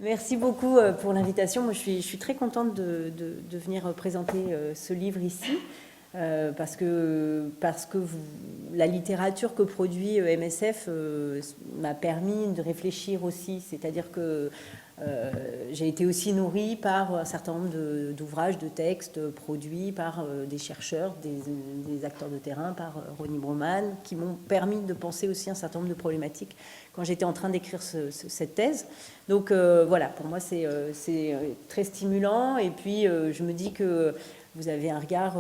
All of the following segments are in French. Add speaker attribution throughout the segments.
Speaker 1: Merci beaucoup pour l'invitation. Moi, je suis très contente de venir présenter ce livre ici, parce que la littérature que produit MSF m'a permis de réfléchir aussi. C'est-à-dire que j'ai été aussi nourrie par un certain nombre d'ouvrages, de textes produits par des chercheurs, des acteurs de terrain, par Ronnie Broman, qui m'ont permis de penser aussi un certain nombre de problématiques quand j'étais en train d'écrire cette thèse. Donc voilà, pour moi c'est très stimulant, et puis je me dis que vous avez un regard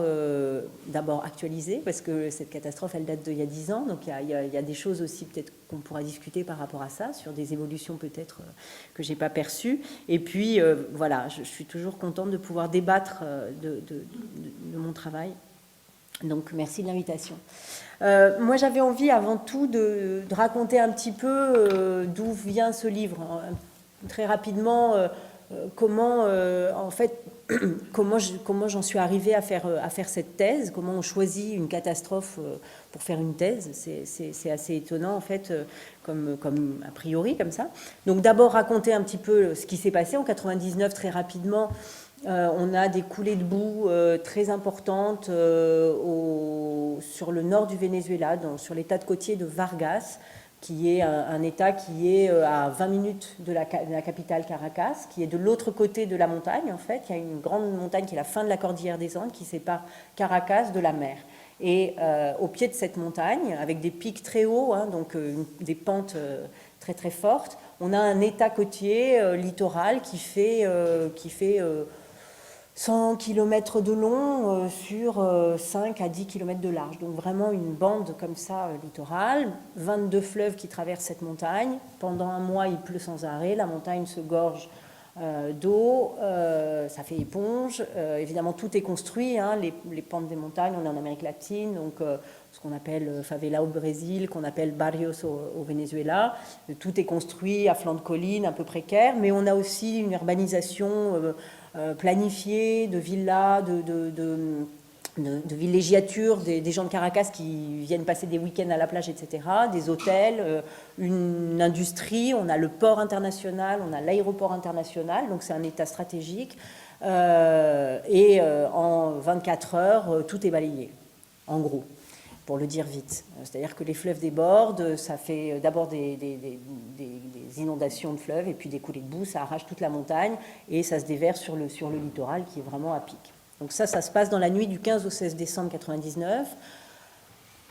Speaker 1: d'abord actualisé, parce que cette catastrophe, elle date d'il y a 10 ans, donc il y a des choses aussi peut-être qu'on pourra discuter par rapport à ça, sur des évolutions peut-être que je n'ai pas perçues. Et puis voilà, je suis toujours contente de pouvoir débattre de mon travail. Donc merci de l'invitation. Moi j'avais envie avant tout de raconter un petit peu d'où vient ce livre. Très rapidement, comment en fait comment j'en suis arrivée à faire cette thèse, comment on choisit une catastrophe pour faire une thèse. C'est assez étonnant en fait, comme a priori comme ça. Donc d'abord raconter un petit peu ce qui s'est passé en 99 très rapidement. On a des coulées de boue très importantes sur le nord du Venezuela, sur l'état de côtier de Vargas, qui est un état qui est à 20 minutes de la capitale Caracas, qui est de l'autre côté de la montagne en fait. Il y a une grande montagne qui est la fin de la cordillère des Andes qui sépare Caracas de la mer. Et au pied de cette montagne, avec des pics très hauts, donc des pentes très très fortes, on a un état côtier littoral qui fait 100 km de long sur 5 à 10 km de large. Donc vraiment une bande comme ça littorale, 22 fleuves qui traversent cette montagne. Pendant un mois, il pleut sans arrêt, la montagne se gorge d'eau, ça fait éponge. Évidemment, tout est construit, les pentes des montagnes, on est en Amérique latine, donc ce qu'on appelle favela au Brésil, qu'on appelle barrios au Venezuela. Tout est construit à flanc de colline, un peu précaire, mais on a aussi une urbanisation planifiée de villas, de villégiatures, des gens de Caracas qui viennent passer des week-ends à la plage, etc., des hôtels, une industrie, on a le port international, on a l'aéroport international, donc c'est un état stratégique, et en 24 heures, tout est balayé, en gros, pour le dire vite. C'est-à-dire que les fleuves débordent, ça fait d'abord des inondations de fleuves, et puis des coulées de boue, ça arrache toute la montagne, et ça se déverse sur le littoral qui est vraiment à pic. Donc ça se passe dans la nuit du 15 au 16 décembre 1999.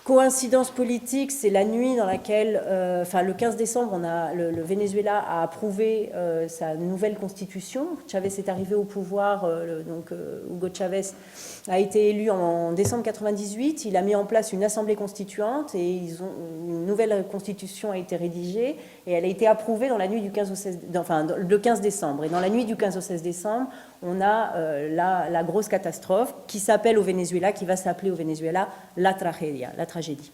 Speaker 1: Coïncidence politique, c'est la nuit dans laquelle, le 15 décembre, le Venezuela a approuvé sa nouvelle constitution. Chavez est arrivé au pouvoir, Hugo Chavez a été élu en décembre 98. Il a mis en place une assemblée constituante et une nouvelle constitution a été rédigée et elle a été approuvée dans la nuit du 15 au 16, le 15 décembre. Et dans la nuit du 15 au 16 décembre, on a la grosse catastrophe qui s'appelle au Venezuela, qui va s'appeler au Venezuela la tragedia, la tragédie.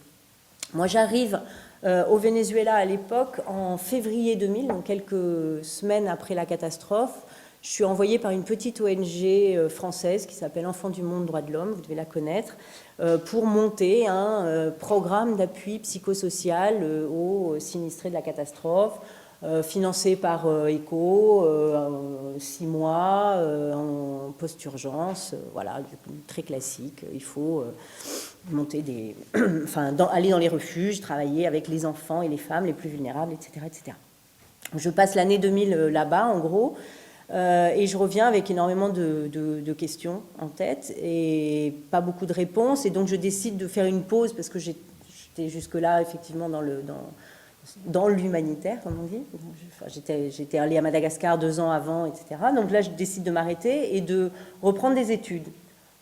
Speaker 1: Moi, j'arrive au Venezuela à l'époque en février 2000, donc quelques semaines après la catastrophe. Je suis envoyée par une petite ONG française qui s'appelle Enfants du Monde, Droits de l'Homme, vous devez la connaître, pour monter un programme d'appui psychosocial aux sinistrés de la catastrophe, financé par ECHO, 6 mois, en post-urgence, voilà, très classique. Il faut monter aller dans les refuges, travailler avec les enfants et les femmes les plus vulnérables, etc., etc. Je passe l'année 2000 là-bas, en gros, et je reviens avec énormément de questions en tête et pas beaucoup de réponses. Et donc, je décide de faire une pause parce que j'étais jusque-là, effectivement, dans l'humanitaire, comme on dit. J'étais allée à Madagascar 2 ans avant, etc. Donc là, je décide de m'arrêter et de reprendre des études,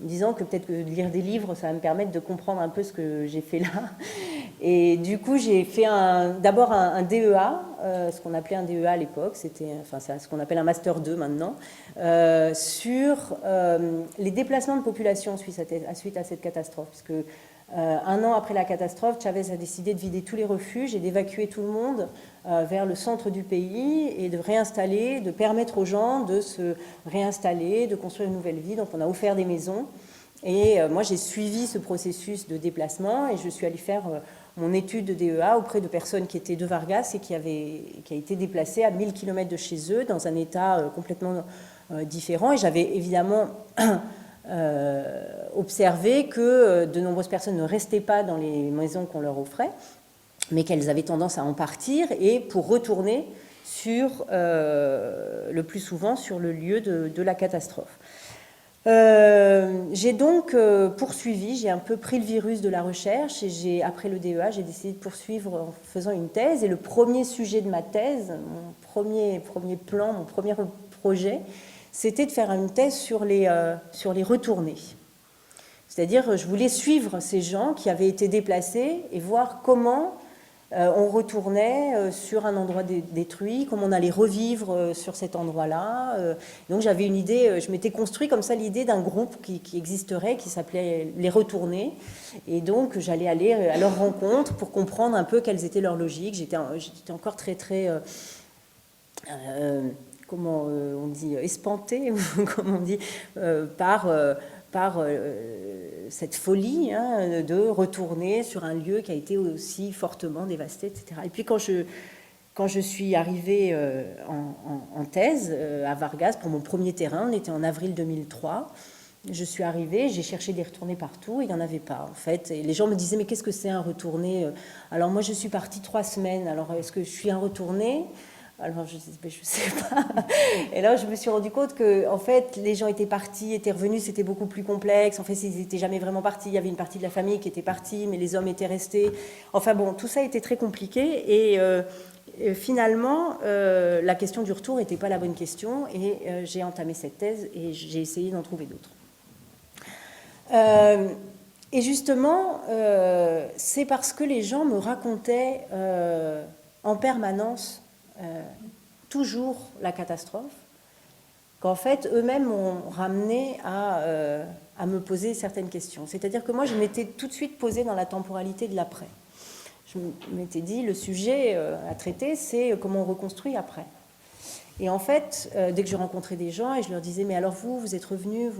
Speaker 1: me disant que peut-être que lire des livres, ça va me permettre de comprendre un peu ce que j'ai fait là. Et du coup, j'ai fait d'abord un DEA, ce qu'on appelait un DEA à l'époque, c'est ce qu'on appelle un Master 2 maintenant, sur les déplacements de population suite à cette catastrophe. Parce que 1 an après la catastrophe, Chavez a décidé de vider tous les refuges et d'évacuer tout le monde vers le centre du pays et de réinstaller, de permettre aux gens de se réinstaller, de construire une nouvelle vie. Donc on a offert des maisons. Et moi, j'ai suivi ce processus de déplacement et je suis allée faire mon étude de DEA auprès de personnes qui étaient de Vargas et qui a été déplacées à 1000 km de chez eux dans un état complètement différent. Et j'avais évidemment observé que de nombreuses personnes ne restaient pas dans les maisons qu'on leur offrait, mais qu'elles avaient tendance à en partir et pour retourner le plus souvent sur le lieu de la catastrophe. J'ai donc poursuivi, j'ai un peu pris le virus de la recherche et après le DEA, j'ai décidé de poursuivre en faisant une thèse. Et le premier sujet de ma thèse, mon premier plan, mon premier projet, c'était de faire une thèse sur les retournés. C'est-à-dire, je voulais suivre ces gens qui avaient été déplacés et voir comment on retournait sur un endroit détruit, comment on allait revivre sur cet endroit-là. Donc j'avais une idée, je m'étais construit comme ça l'idée d'un groupe qui existerait, qui s'appelait Les Retournés. Et donc j'allais aller à leur rencontre pour comprendre un peu quelles étaient leurs logiques. J'étais encore très, comment on dit, espantée, ou comment on dit, par cette folie de retourner sur un lieu qui a été aussi fortement dévasté, etc. Et puis quand je suis arrivée en thèse à Vargas pour mon premier terrain, on était en avril 2003, je suis arrivée, j'ai cherché des retournés partout, et il n'y en avait pas en fait. Et les gens me disaient mais qu'est-ce que c'est un retourné? Alors moi je suis partie 3 semaines, alors est-ce que je suis un retourné? Alors je ne sais pas. Et là, je me suis rendu compte que, en fait, les gens étaient partis, étaient revenus, c'était beaucoup plus complexe. En fait, ils n'étaient jamais vraiment partis. Il y avait une partie de la famille qui était partie, mais les hommes étaient restés. Enfin bon, tout ça était très compliqué. Et finalement, la question du retour n'était pas la bonne question. Et j'ai entamé cette thèse et j'ai essayé d'en trouver d'autres. Et justement, c'est parce que les gens me racontaient en permanence toujours la catastrophe, qu'en fait, eux-mêmes m'ont ramené à me poser certaines questions. C'est-à-dire que moi, je m'étais tout de suite posée dans la temporalité de l'après. Je m'étais dit, le sujet à traiter, c'est comment on reconstruit après. Et en fait, dès que je rencontrais des gens, et je leur disais, mais alors vous êtes revenus,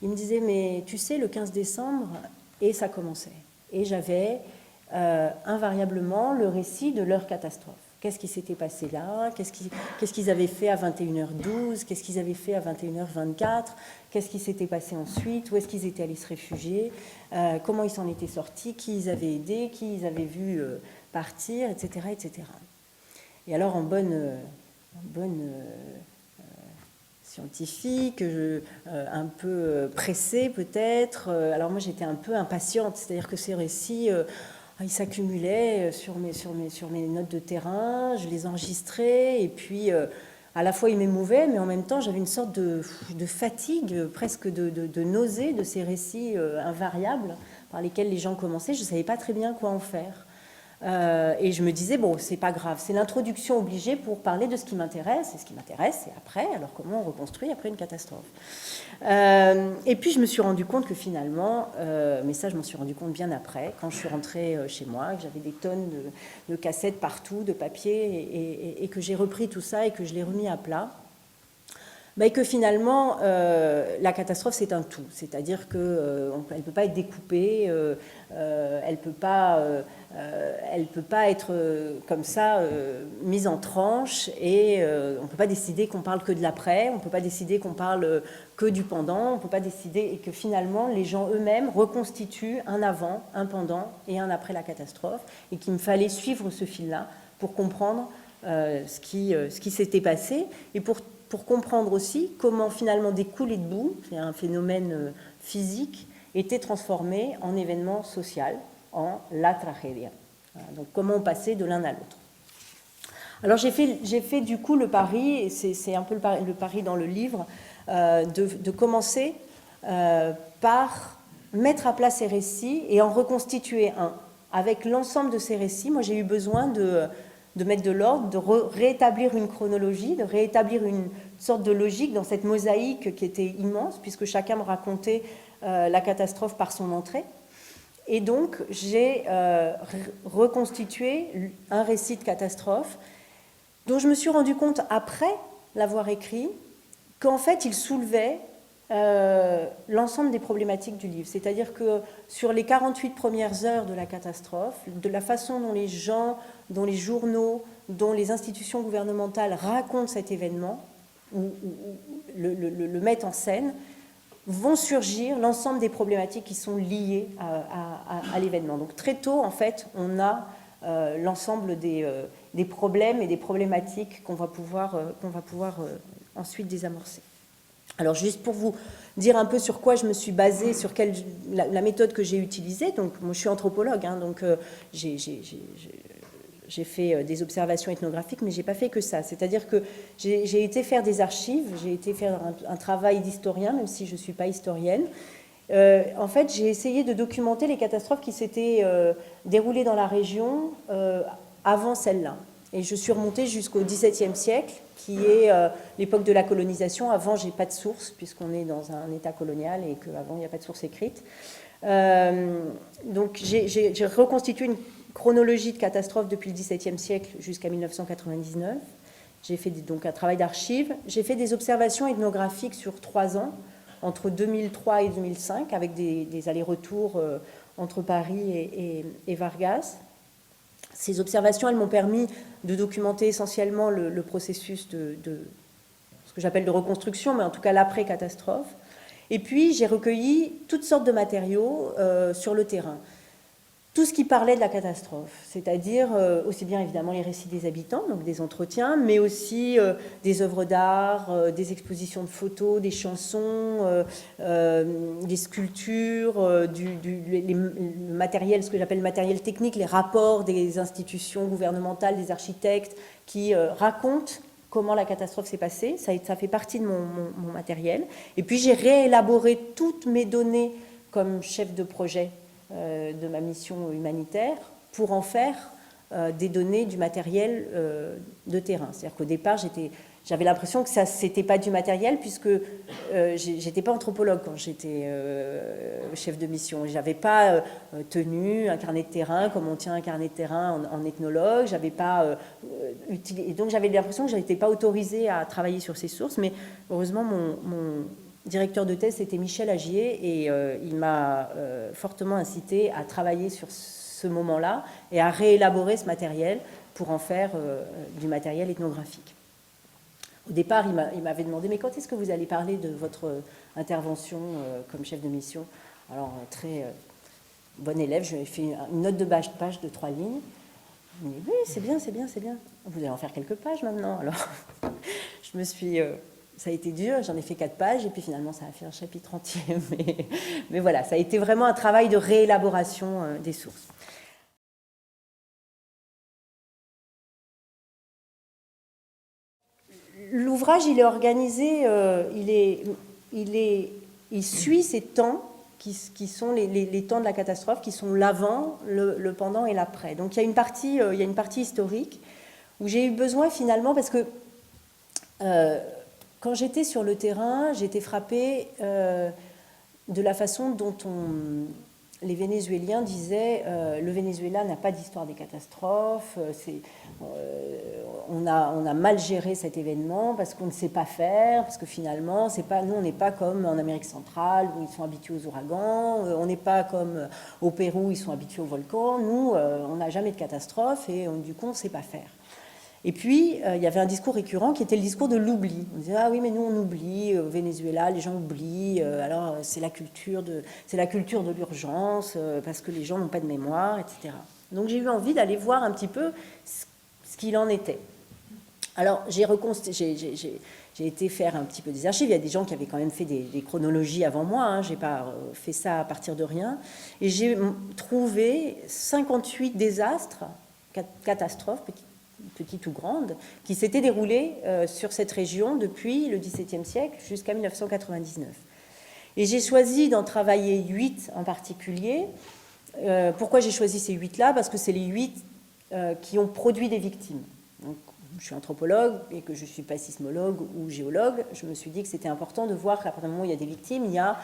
Speaker 1: ils me disaient, mais tu sais, le 15 décembre, et ça commençait. Et j'avais invariablement le récit de leur catastrophe. Qu'est-ce qui s'était passé là? Qu'est-ce qu'ils avaient fait à 21h12? Qu'est-ce qu'ils avaient fait à 21h24? Qu'est-ce qui s'était passé ensuite? Où est-ce qu'ils étaient allés se réfugier? Comment ils s'en étaient sortis? Qui ils avaient aidés? Qui ils avaient vu partir? Etc. etc. Et alors, en bonne scientifique, un peu pressée peut-être. Alors moi, j'étais un peu impatiente. C'est-à-dire que ces récits... ils s'accumulaient sur mes notes de terrain, je les enregistrais, et puis à la fois ils m'émouvaient, mais en même temps j'avais une sorte de fatigue, presque de nausée de ces récits invariables par lesquels les gens commençaient. Je ne savais pas très bien quoi en faire. Et je me disais, bon, c'est pas grave, c'est l'introduction obligée pour parler de ce qui m'intéresse, et ce qui m'intéresse, c'est après, alors comment on reconstruit après une catastrophe. Et puis je me suis rendu compte que finalement, mais ça je m'en suis rendu compte bien après, quand je suis rentrée chez moi, que j'avais des tonnes de cassettes partout, de papier, et que j'ai repris tout ça et que je l'ai remis à plat. Et que finalement, la catastrophe, c'est un tout. C'est-à-dire qu'elle ne peut pas être découpée, elle ne peut pas être comme ça mise en tranches, et on ne peut pas décider qu'on parle que de l'après, on ne peut pas décider qu'on parle que du pendant, on ne peut pas décider, et que finalement, les gens eux-mêmes reconstituent un avant, un pendant et un après la catastrophe, et qu'il me fallait suivre ce fil-là pour comprendre ce qui s'était passé, et pour comprendre aussi comment finalement des coulées de boue, c'est un phénomène physique, étaient transformés en événement social, en la tragédie. Donc comment on passait de l'un à l'autre. Alors j'ai fait du coup le pari, et c'est un peu le pari dans le livre, de commencer par mettre à plat ces récits et en reconstituer un. Avec l'ensemble de ces récits, moi j'ai eu besoin de mettre de l'ordre, de réétablir une chronologie, de réétablir une sorte de logique dans cette mosaïque qui était immense, puisque chacun me racontait la catastrophe par son entrée. Et donc, j'ai reconstitué un récit de catastrophe dont je me suis rendu compte, après l'avoir écrit, qu'en fait, il soulevait l'ensemble des problématiques du livre. C'est-à-dire que sur les 48 premières heures de la catastrophe, de la façon dont les gens, dont les journaux, dont les institutions gouvernementales racontent cet événement, ou le mettent en scène, vont surgir l'ensemble des problématiques qui sont liées à l'événement. Donc très tôt, en fait, on a l'ensemble des problèmes et des problématiques qu'on va pouvoir ensuite désamorcer. Alors juste pour vous dire un peu sur quoi je me suis basée, sur la méthode que j'ai utilisée, donc moi je suis anthropologue, hein, donc j'ai fait des observations ethnographiques, mais je n'ai pas fait que ça. C'est-à-dire que j'ai été faire des archives, j'ai été faire un travail d'historien, même si je ne suis pas historienne. En fait, j'ai essayé de documenter les catastrophes qui s'étaient déroulées dans la région avant celle-là. Et je suis remontée jusqu'au XVIIe siècle, qui est l'époque de la colonisation. Avant, je n'ai pas de source, puisqu'on est dans un état colonial et qu'avant, il n'y a pas de source écrite. Donc, j'ai reconstitué une chronologie de catastrophes depuis le XVIIe siècle jusqu'à 1999. J'ai fait donc un travail d'archives. J'ai fait des observations ethnographiques sur 3 ans, entre 2003 et 2005, avec des allers-retours entre Paris et Vargas. Ces observations, elles m'ont permis de documenter essentiellement le processus de ce que j'appelle de reconstruction, mais en tout cas l'après-catastrophe. Et puis, j'ai recueilli toutes sortes de matériaux sur le terrain. Tout ce qui parlait de la catastrophe, c'est-à-dire aussi bien évidemment les récits des habitants, donc des entretiens, mais aussi des œuvres d'art, des expositions de photos, des chansons, des sculptures, le matériel, ce que j'appelle le matériel technique, les rapports des institutions gouvernementales, des architectes qui racontent comment la catastrophe s'est passée. Ça fait partie de mon matériel. Et puis j'ai réélaboré toutes mes données comme chef de projet de ma mission humanitaire pour en faire des données du matériel de terrain. C'est-à-dire qu'au départ, j'avais l'impression que ça c'était pas du matériel puisque j'étais pas anthropologue quand j'étais chef de mission. J'avais pas tenu un carnet de terrain comme on tient un carnet de terrain en ethnologue. J'avais pas et donc j'avais l'impression que je n'étais pas autorisée à travailler sur ces sources. Mais heureusement, mon directeur de thèse, c'était Michel Agier, et il m'a fortement incité à travailler sur ce moment-là et à réélaborer ce matériel pour en faire du matériel ethnographique. Au départ, il m'avait demandé « Mais quand est-ce que vous allez parler de votre intervention comme chef de mission ?» Alors, très bon élève, je lui ai fait une note de page de 3 lignes. Il m'a dit « Oui, c'est bien, c'est bien, c'est bien. Vous allez en faire quelques pages maintenant. » Alors, je me suis... ça a été dur, j'en ai fait 4 pages, et puis finalement, ça a fait un chapitre entier. Mais voilà, ça a été vraiment un travail de réélaboration des sources. L'ouvrage, il est organisé, il suit ces temps qui sont les temps de la catastrophe, qui sont l'avant, le pendant et l'après. Donc il y a une partie historique où j'ai eu besoin finalement, parce que quand j'étais sur le terrain, j'étais frappée de la façon dont les Vénézuéliens disaient le Venezuela n'a pas d'histoire des catastrophes, on a mal géré cet événement parce qu'on ne sait pas faire, parce que finalement, nous on n'est pas comme en Amérique centrale où ils sont habitués aux ouragans, on n'est pas comme au Pérou où ils sont habitués aux volcans, nous on n'a jamais de catastrophe et du coup on ne sait pas faire. Et puis, il y avait un discours récurrent qui était le discours de l'oubli. On disait « Ah oui, mais nous, on oublie, au Venezuela, les gens oublient, alors c'est la culture de l'urgence, parce que les gens n'ont pas de mémoire, etc. » Donc, j'ai eu envie d'aller voir un petit peu ce qu'il en était. Alors, j'ai été faire un petit peu des archives. Il y a des gens qui avaient quand même fait des chronologies avant moi. Hein. Je n'ai pas fait ça à partir de rien. Et j'ai trouvé 58 désastres, catastrophes, petites ou grandes, qui s'étaient déroulées sur cette région depuis le XVIIe siècle jusqu'à 1999. Et j'ai choisi d'en travailler 8 en particulier. Pourquoi j'ai choisi ces 8-là? Parce que c'est les 8 qui ont produit des victimes. Donc, je suis anthropologue et que je ne suis pas sismologue ou géologue, je me suis dit que c'était important de voir qu'à partir du moment où il y a des victimes, il y a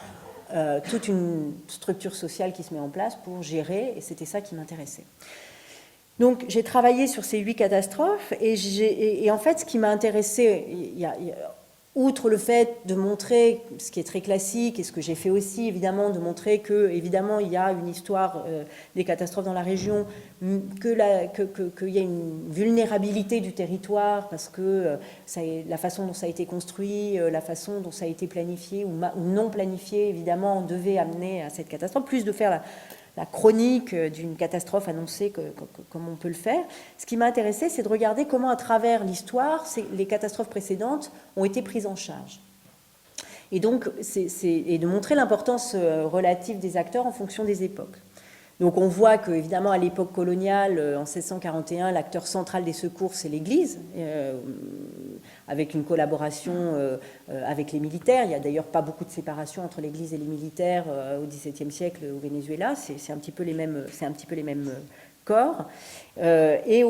Speaker 1: toute une structure sociale qui se met en place pour gérer, et c'était ça qui m'intéressait. Donc, j'ai travaillé sur ces 8 catastrophes et en fait, ce qui m'a intéressé, outre le fait de montrer, ce qui est très classique, et ce que j'ai fait aussi, évidemment, de montrer que, évidemment, il y a une histoire des catastrophes dans la région, qu'il y a une vulnérabilité du territoire, parce que la façon dont ça a été construit, la façon dont ça a été planifié ou non planifié, évidemment, devait amener à cette catastrophe, plus de faire la chronique d'une catastrophe annoncée comme on peut le faire. Ce qui m'a intéressé, c'est de regarder comment, à travers l'histoire, les catastrophes précédentes ont été prises en charge. Et donc, et de montrer l'importance relative des acteurs en fonction des époques. Donc on voit qu'évidemment, à l'époque coloniale, en 1641, l'acteur central des secours, c'est l'Église, avec une collaboration avec les militaires. Il n'y a d'ailleurs pas beaucoup de séparation entre l'Église et les militaires au XVIIe siècle au Venezuela. C'est un petit peu les mêmes corps. Et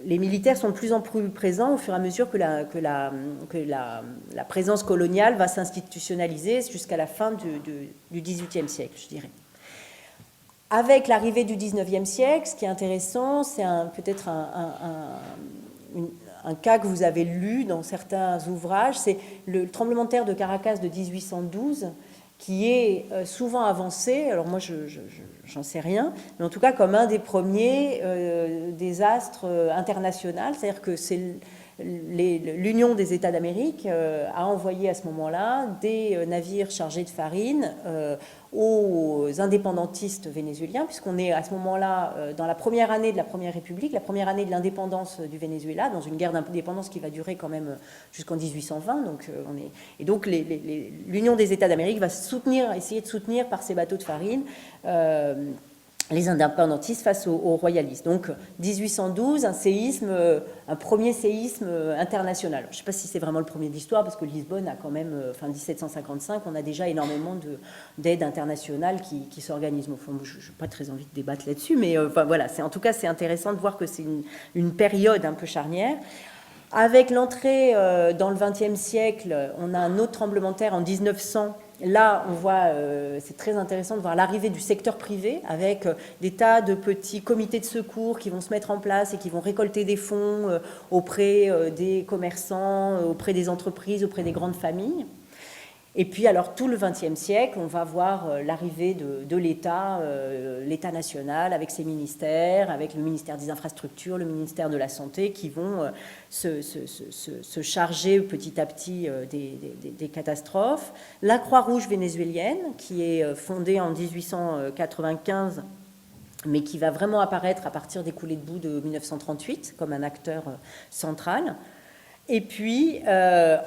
Speaker 1: les militaires sont de plus en plus présents au fur et à mesure que la présence coloniale va s'institutionnaliser jusqu'à la fin du XVIIIe siècle, je dirais. Avec l'arrivée du XIXe siècle, ce qui est intéressant, c'est peut-être un cas que vous avez lu dans certains ouvrages, c'est le tremblement de terre de Caracas de 1812, qui est souvent avancé, alors moi j'en sais rien, mais en tout cas comme un des premiers désastres internationaux, c'est-à-dire que c'est l'Union des États d'Amérique a envoyé à ce moment-là des navires chargés de farine aux indépendantistes vénézuéliens, puisqu'on est à ce moment-là dans la première année de la Première République, la première année de l'indépendance du Venezuela, dans une guerre d'indépendance qui va durer quand même jusqu'en 1820. Et donc l'Union des États d'Amérique va essayer de soutenir par ses bateaux de farine les indépendantistes face aux royalistes. Donc 1812, un premier séisme international. Je ne sais pas si c'est vraiment le premier de l'histoire, parce que Lisbonne a quand même, fin 1755, on a déjà énormément d'aide internationale qui s'organise. Enfin, je n'ai pas très envie de débattre là-dessus, mais voilà, en tout cas c'est intéressant de voir que c'est une période un peu charnière. Avec l'entrée dans le XXe siècle, on a un autre tremblement de terre en 1900. Là, on voit, c'est très intéressant de voir l'arrivée du secteur privé avec des tas de petits comités de secours qui vont se mettre en place et qui vont récolter des fonds auprès des commerçants, auprès des entreprises, auprès des grandes familles. Et puis, alors, tout le XXe siècle, on va voir l'arrivée de l'État, l'État national, avec ses ministères, avec le ministère des Infrastructures, le ministère de la Santé, qui vont se charger petit à petit des catastrophes. La Croix-Rouge vénézuélienne, qui est fondée en 1895, mais qui va vraiment apparaître à partir des coulées de boue de 1938 comme un acteur central. Et puis,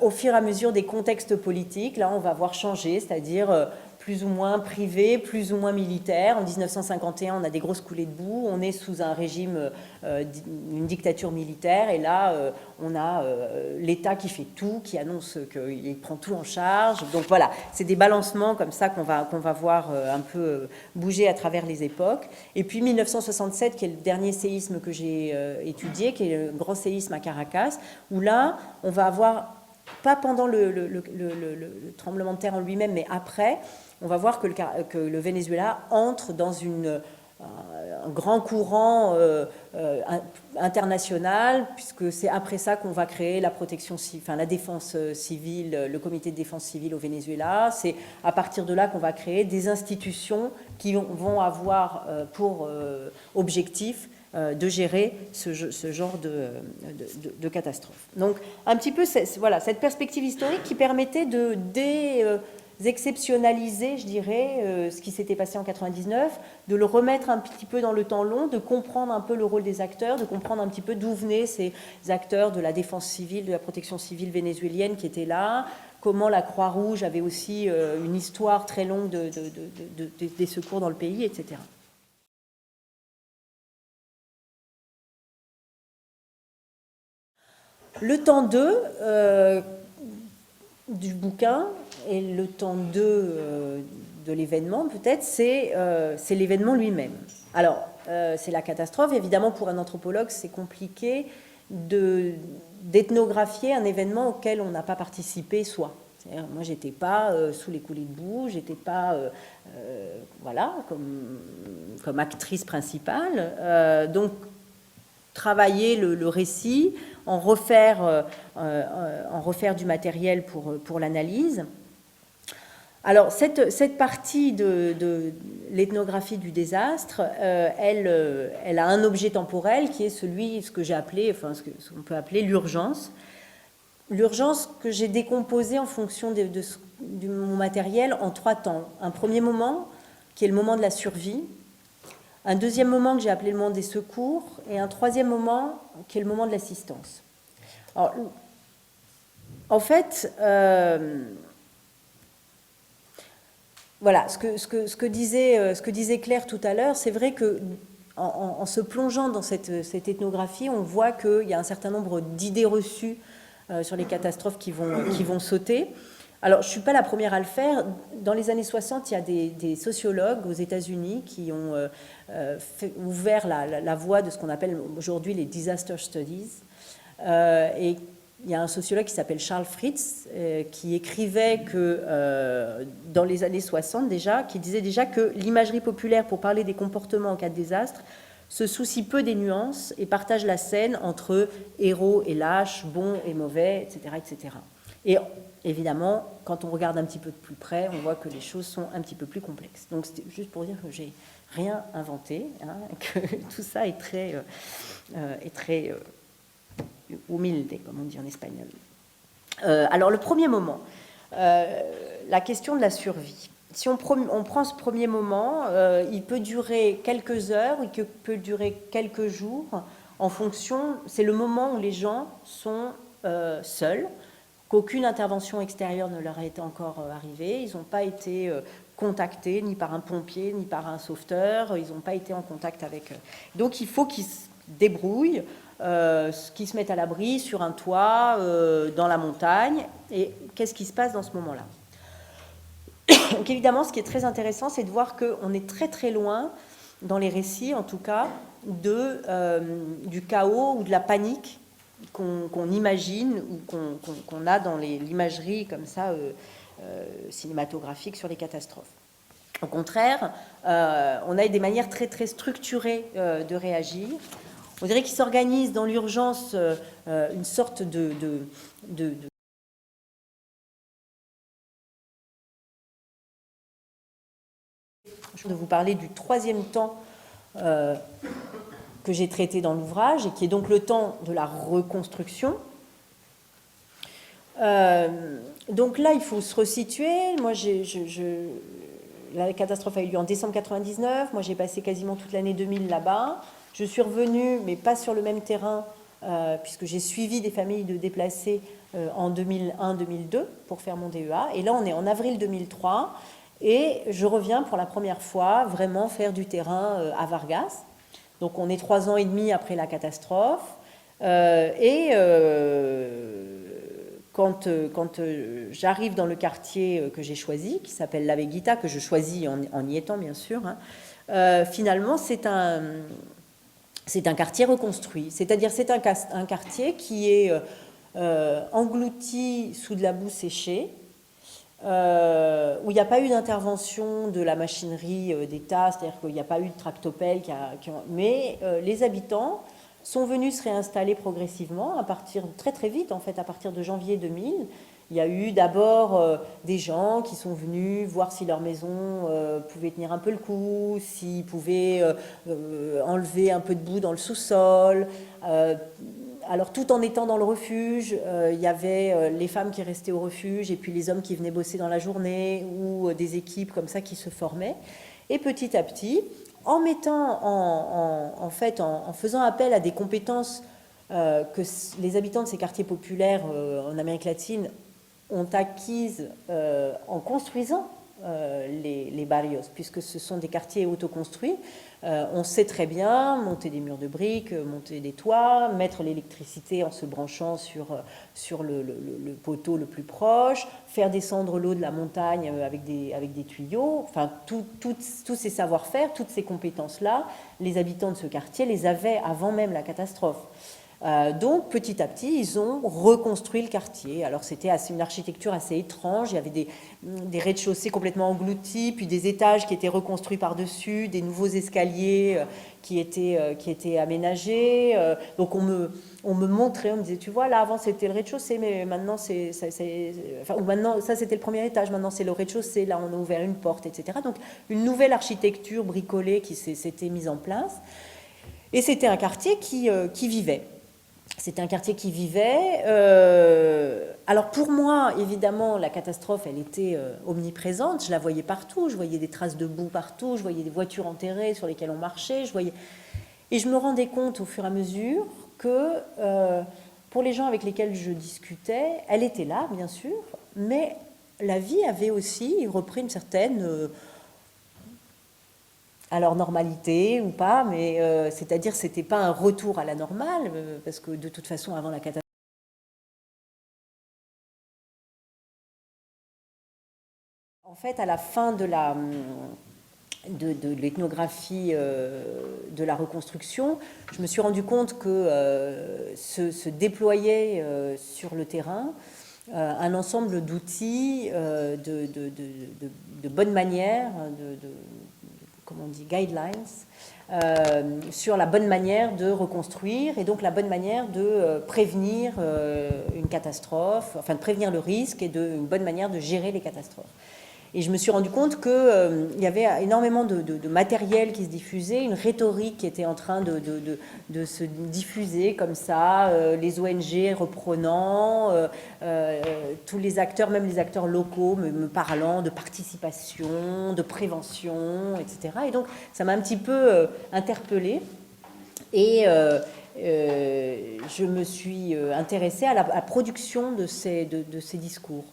Speaker 1: au fur et à mesure des contextes politiques, là, on va voir changer, c'est-à-dire plus ou moins privé, plus ou moins militaire. En 1951, on a des grosses coulées de boue, on est sous un régime, une dictature militaire, et là, on a l'État qui fait tout, qui annonce qu'il prend tout en charge. Donc voilà, c'est des balancements comme ça qu'on va voir un peu bouger à travers les époques. Et puis 1967, qui est le dernier séisme que j'ai étudié, qui est le grand séisme à Caracas, où là, on va avoir, pas pendant le tremblement de terre en lui-même, mais après, on va voir que le Venezuela entre dans un grand courant international, puisque c'est après ça qu'on va créer la défense civile, le comité de défense civile au Venezuela. C'est à partir de là qu'on va créer des institutions qui vont avoir pour objectif de gérer ce genre de catastrophe. Donc, un petit peu, voilà, cette perspective historique qui permettait de exceptionnaliser, je dirais, ce qui s'était passé en 99, de le remettre un petit peu dans le temps long, de comprendre un peu le rôle des acteurs, de comprendre un petit peu d'où venaient ces acteurs de la défense civile, de la protection civile vénézuélienne qui étaient là, comment la Croix-Rouge avait aussi une histoire très longue des secours dans le pays, etc. Le temps 2 du bouquin et le temps 2 de l'événement, peut-être, c'est l'événement lui-même. Alors, c'est la catastrophe. Évidemment, pour un anthropologue, c'est compliqué d'ethnographier un événement auquel on n'a pas participé soi. Moi, j'étais pas sous les coulées de boue, j'étais pas voilà, comme actrice principale. Donc, travailler le récit, en refaire du matériel pour l'analyse. Alors, cette partie de l'ethnographie du désastre, elle a un objet temporel qui est ce que j'ai appelé, enfin, ce qu'on peut appeler l'urgence. L'urgence que j'ai décomposée en fonction de mon matériel en 3 temps. Un premier moment, qui est le moment de la survie. Un deuxième moment que j'ai appelé le moment des secours. Et un troisième moment, qui est le moment de l'assistance. Alors, en fait... voilà, ce que disait Claire tout à l'heure, c'est vrai que en se plongeant dans cette ethnographie, on voit qu'il y a un certain nombre d'idées reçues sur les catastrophes qui vont sauter. Alors, je ne suis pas la première à le faire. Dans les années 60, il y a des sociologues aux États-Unis qui ont ouvert la voie de ce qu'on appelle aujourd'hui les disaster studies. Et il y a un sociologue qui s'appelle Charles Fritz qui écrivait que dans les années 60 déjà, qui disait déjà que l'imagerie populaire pour parler des comportements en cas de désastre se soucie peu des nuances et partage la scène entre héros et lâches, bons et mauvais, etc., etc. Et évidemment, quand on regarde un petit peu de plus près, on voit que les choses sont un petit peu plus complexes. Donc c'était juste pour dire que j'ai rien inventé, hein, que tout ça est très humilde, comme on dit en espagnol. Alors le premier moment, la question de la survie. Si on prend ce premier moment, il peut durer quelques heures, il peut durer quelques jours, en fonction, c'est le moment où les gens sont seuls, qu'aucune intervention extérieure ne leur a été encore arrivée, ils n'ont pas été contactés ni par un pompier, ni par un sauveteur, ils n'ont pas été en contact avec eux. Donc il faut qu'ils se débrouillent, qu'ils se mettent à l'abri sur un toit, dans la montagne. Et qu'est-ce qui se passe dans ce moment-là? Donc évidemment, ce qui est très intéressant, c'est de voir qu'on est très très loin, dans les récits en tout cas, du chaos ou de la panique qu'on imagine ou qu'on a dans l'imagerie comme ça cinématographique sur les catastrophes. Au contraire, on a des manières très très structurées de réagir. On dirait qu'il s'organise dans l'urgence une sorte de vous parler du troisième temps que j'ai traité dans l'ouvrage et qui est donc le temps de la reconstruction. Donc là, il faut se resituer. Moi, la catastrophe a eu lieu en décembre 99. Moi, j'ai passé quasiment toute l'année 2000 là-bas. Je suis revenue, mais pas sur le même terrain, puisque j'ai suivi des familles de déplacés en 2001-2002 pour faire mon DEA. Et là, on est en avril 2003. Et je reviens pour la première fois vraiment faire du terrain à Vargas. Donc on est 3 ans et demi après la catastrophe. Quand j'arrive dans le quartier que j'ai choisi, qui s'appelle La Veguita, que je choisis en y étant bien sûr, hein, finalement c'est un quartier reconstruit. C'est-à-dire c'est un quartier qui est englouti sous de la boue séchée, où il n'y a pas eu d'intervention de la machinerie d'État, c'est-à-dire qu'il n'y a pas eu de tractopelle, mais les habitants sont venus se réinstaller progressivement, très très vite en fait, à partir de janvier 2000. Il y a eu d'abord des gens qui sont venus voir si leur maison pouvait tenir un peu le coup, s'ils pouvaient enlever un peu de boue dans le sous-sol. Alors tout en étant dans le refuge, il y avait les femmes qui restaient au refuge et puis les hommes qui venaient bosser dans la journée ou des équipes comme ça qui se formaient. Et petit à petit, en mettant en faisant appel à des compétences que les habitants de ces quartiers populaires en Amérique latine ont acquises en construisant les barrios, puisque ce sont des quartiers autoconstruits. On sait très bien monter des murs de briques, monter des toits, mettre l'électricité en se branchant sur le poteau le plus proche, faire descendre l'eau de la montagne avec des tuyaux. Enfin, tous ces savoir-faire, toutes ces compétences-là, les habitants de ce quartier les avaient avant même la catastrophe. Donc, petit à petit, ils ont reconstruit le quartier. Alors, c'était une architecture assez étrange. Il y avait des rez-de-chaussée complètement engloutis, puis des étages qui étaient reconstruits par-dessus, des nouveaux escaliers qui étaient aménagés. Donc, on me montrait, on me disait, tu vois, là, avant, c'était le rez-de-chaussée, mais maintenant, ou maintenant, ça, c'était le premier étage, maintenant, c'est le rez-de-chaussée, là, on a ouvert une porte, etc. Donc, une nouvelle architecture bricolée qui s'était mise en place. Et c'était un quartier qui vivait. C'était un quartier qui vivait. Alors pour moi, évidemment, la catastrophe, elle était omniprésente. Je la voyais partout. Je voyais des traces de boue partout. Je voyais des voitures enterrées sur lesquelles on marchait. Et je me rendais compte au fur et à mesure que pour les gens avec lesquels je discutais, elle était là, bien sûr, mais la vie avait aussi repris une certaine... alors normalité ou pas, mais c'est-à-dire c'était pas un retour à la normale, parce que de toute façon avant la catastrophe, en fait à la fin de l'ethnographie de la reconstruction, je me suis rendu compte que se déployait sur le terrain un ensemble d'outils, de bonnes manières, comment on dit, guidelines, sur la bonne manière de reconstruire et donc la bonne manière de prévenir une catastrophe, enfin de prévenir le risque et une bonne manière de gérer les catastrophes. Et je me suis rendu compte qu'il y avait énormément de matériel qui se diffusait, une rhétorique qui était en train de se diffuser comme ça, les ONG reprenant, tous les acteurs, même les acteurs locaux, me parlant de participation, de prévention, etc. Et donc ça m'a un petit peu interpellée. Et je me suis intéressée à la production de ces discours.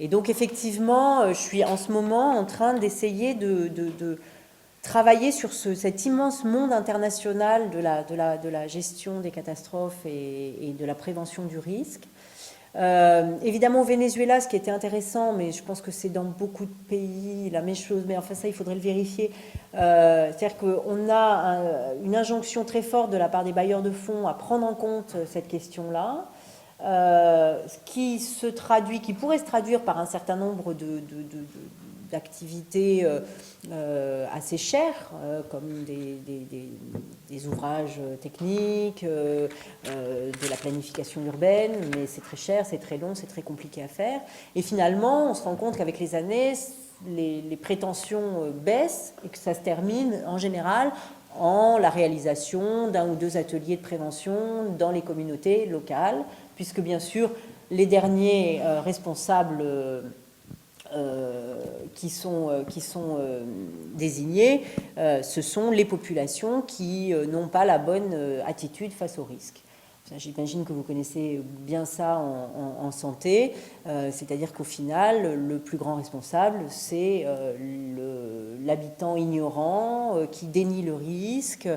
Speaker 1: Et donc effectivement, je suis en ce moment en train d'essayer de travailler sur cet immense monde international de la gestion des catastrophes et de la prévention du risque. Évidemment au Venezuela, ce qui était intéressant, mais je pense que c'est dans beaucoup de pays la même chose, mais enfin ça il faudrait le vérifier, c'est-à-dire qu'on a une injonction très forte de la part des bailleurs de fonds à prendre en compte cette question-là, qui pourrait se traduire par un certain nombre d'activités assez chères, comme des ouvrages techniques, de la planification urbaine, mais c'est très cher, c'est très long, c'est très compliqué à faire. Et finalement, on se rend compte qu'avec les années, les prétentions baissent et que ça se termine en général en la réalisation d'un ou deux ateliers de prévention dans les communautés locales, puisque bien sûr, les derniers responsables qui sont désignés, ce sont les populations qui n'ont pas la bonne attitude face au risque. J'imagine que vous connaissez bien ça en santé, c'est-à-dire qu'au final, le plus grand responsable, c'est l'habitant ignorant qui dénie le risque,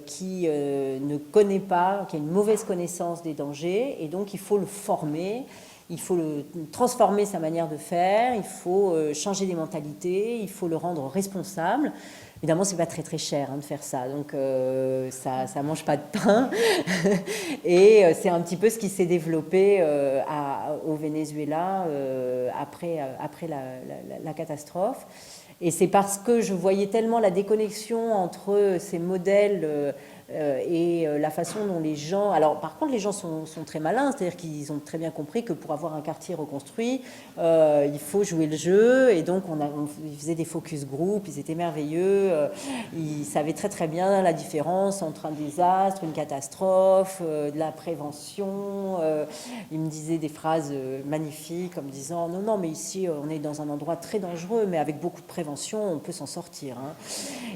Speaker 1: qui ne connaît pas, qui a une mauvaise connaissance des dangers, et donc il faut le former. Il faut transformer sa manière de faire, il faut changer des mentalités, il faut le rendre responsable. Évidemment, c'est pas très très cher de faire ça, donc ça mange pas de pain. Et c'est un petit peu ce qui s'est développé au Venezuela après la catastrophe. Et c'est parce que je voyais tellement la déconnexion entre ces modèles et la façon dont les gens... Alors, par contre, les gens sont très malins, c'est-à-dire qu'ils ont très bien compris que pour avoir un quartier reconstruit, il faut jouer le jeu, et donc ils faisaient des focus group, ils étaient merveilleux, ils savaient très très bien la différence entre un désastre, une catastrophe, de la prévention. Ils me disaient des phrases magnifiques, comme disant « Non, non, mais ici, on est dans un endroit très dangereux, mais avec beaucoup de prévention, on peut s'en sortir. Hein. »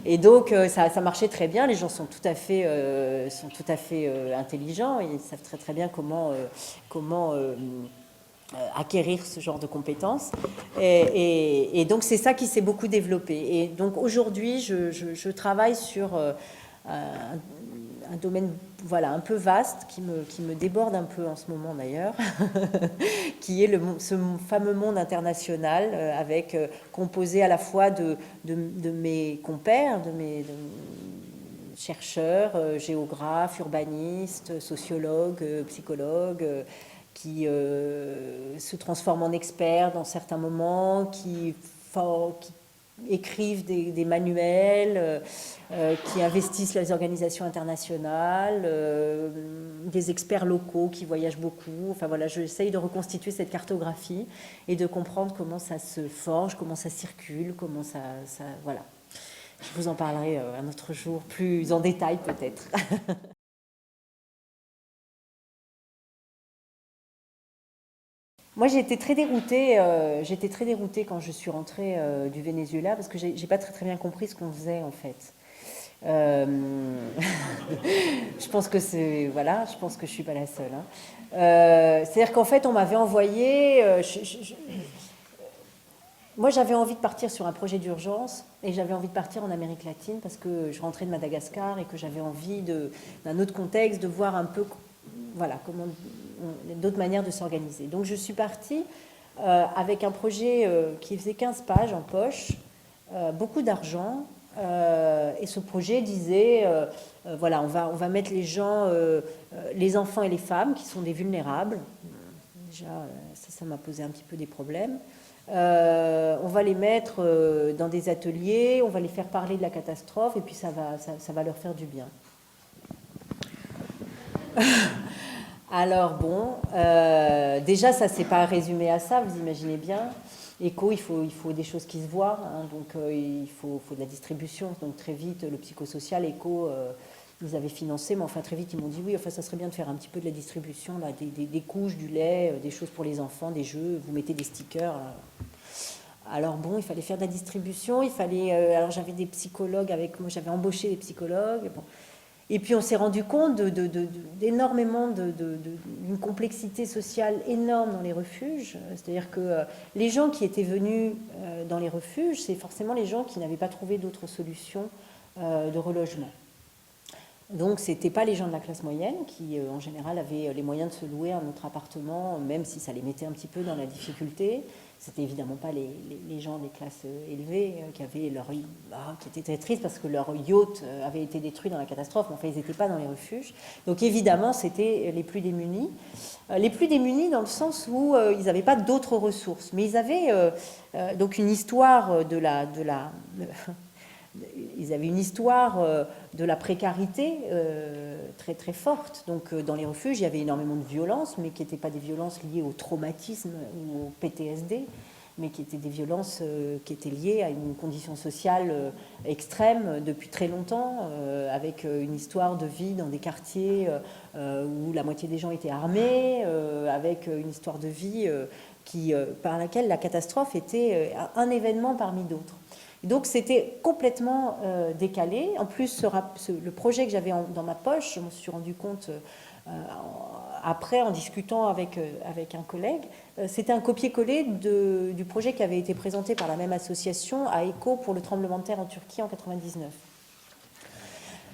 Speaker 1: Et donc, ça marchait très bien, les gens sont tout à fait intelligents, ils savent très très bien comment acquérir ce genre de compétences. Et donc, c'est ça qui s'est beaucoup développé. Et donc, aujourd'hui, je travaille sur un domaine un peu vaste, qui me déborde un peu en ce moment d'ailleurs, qui est ce fameux monde international, composé à la fois de mes compères, chercheurs, géographes, urbanistes, sociologues, psychologues, qui se transforment en experts dans certains moments, qui écrivent des manuels, qui investissent les organisations internationales, des experts locaux qui voyagent beaucoup. Enfin voilà, j'essaye de reconstituer cette cartographie et de comprendre comment ça se forge, comment ça circule, comment ça voilà. Je vous en parlerai un autre jour, plus en détail peut-être. Moi, j'étais très déroutée quand je suis rentrée du Venezuela parce que j'ai pas très bien compris ce qu'on faisait en fait. Euh, je pense que je pense que je suis pas la seule, hein. C'est-à-dire qu'en fait, on m'avait envoyé. Moi, j'avais envie de partir sur un projet d'urgence et j'avais envie de partir en Amérique latine parce que je rentrais de Madagascar et que j'avais envie d'un autre contexte, de voir un peu, voilà, comment d'autres manières de s'organiser. Donc, je suis partie avec un projet qui faisait 15 pages en poche, beaucoup d'argent. Et ce projet disait, voilà, on va mettre les gens, les enfants et les femmes qui sont des vulnérables. Déjà, ça m'a posé un petit peu des problèmes. On va les mettre dans des ateliers, on va les faire parler de la catastrophe et puis ça va leur faire du bien. Alors bon, déjà ça s'est pas résumé à ça, vous imaginez bien. Éco, il faut des choses qui se voient, hein, donc il faut de la distribution. Donc très vite, le psychosocial, Éco, ils avaient financé, mais enfin très vite ils m'ont dit oui, enfin ça serait bien de faire un petit peu de la distribution, là, des couches, du lait, des choses pour les enfants, des jeux, vous mettez des stickers. Alors bon, il fallait faire de la distribution, il fallait. Alors j'avais des psychologues avec moi, j'avais embauché des psychologues. Bon. Et puis on s'est rendu compte d'énormément d'une complexité sociale énorme dans les refuges. C'est-à-dire que les gens qui étaient venus dans les refuges, c'est forcément les gens qui n'avaient pas trouvé d'autres solutions de relogement. Donc ce n'étaient pas les gens de la classe moyenne qui en général avaient les moyens de se louer un autre appartement, même si ça les mettait un petit peu dans la difficulté. C'était évidemment pas les gens des classes élevées qui avaient qui étaient très tristes parce que leur yacht avait été détruit dans la catastrophe, mais enfin ils n'étaient pas dans les refuges. Donc évidemment c'était les plus démunis. Les plus démunis dans le sens où ils n'avaient pas d'autres ressources, mais ils avaient donc une histoire ils avaient une histoire de la précarité très très forte. Donc dans les refuges, il y avait énormément de violences, mais qui n'étaient pas des violences liées au traumatisme ou au PTSD, mais qui étaient des violences qui étaient liées à une condition sociale extrême depuis très longtemps, avec une histoire de vie dans des quartiers où la moitié des gens étaient armés, avec une histoire de vie par laquelle la catastrophe était un événement parmi d'autres. Donc c'était complètement décalé. En plus, le projet que j'avais dans ma poche, je me suis rendu compte après en discutant avec un collègue, c'était un copier-coller du projet qui avait été présenté par la même association à ECHO pour le tremblement de terre en Turquie en 1999.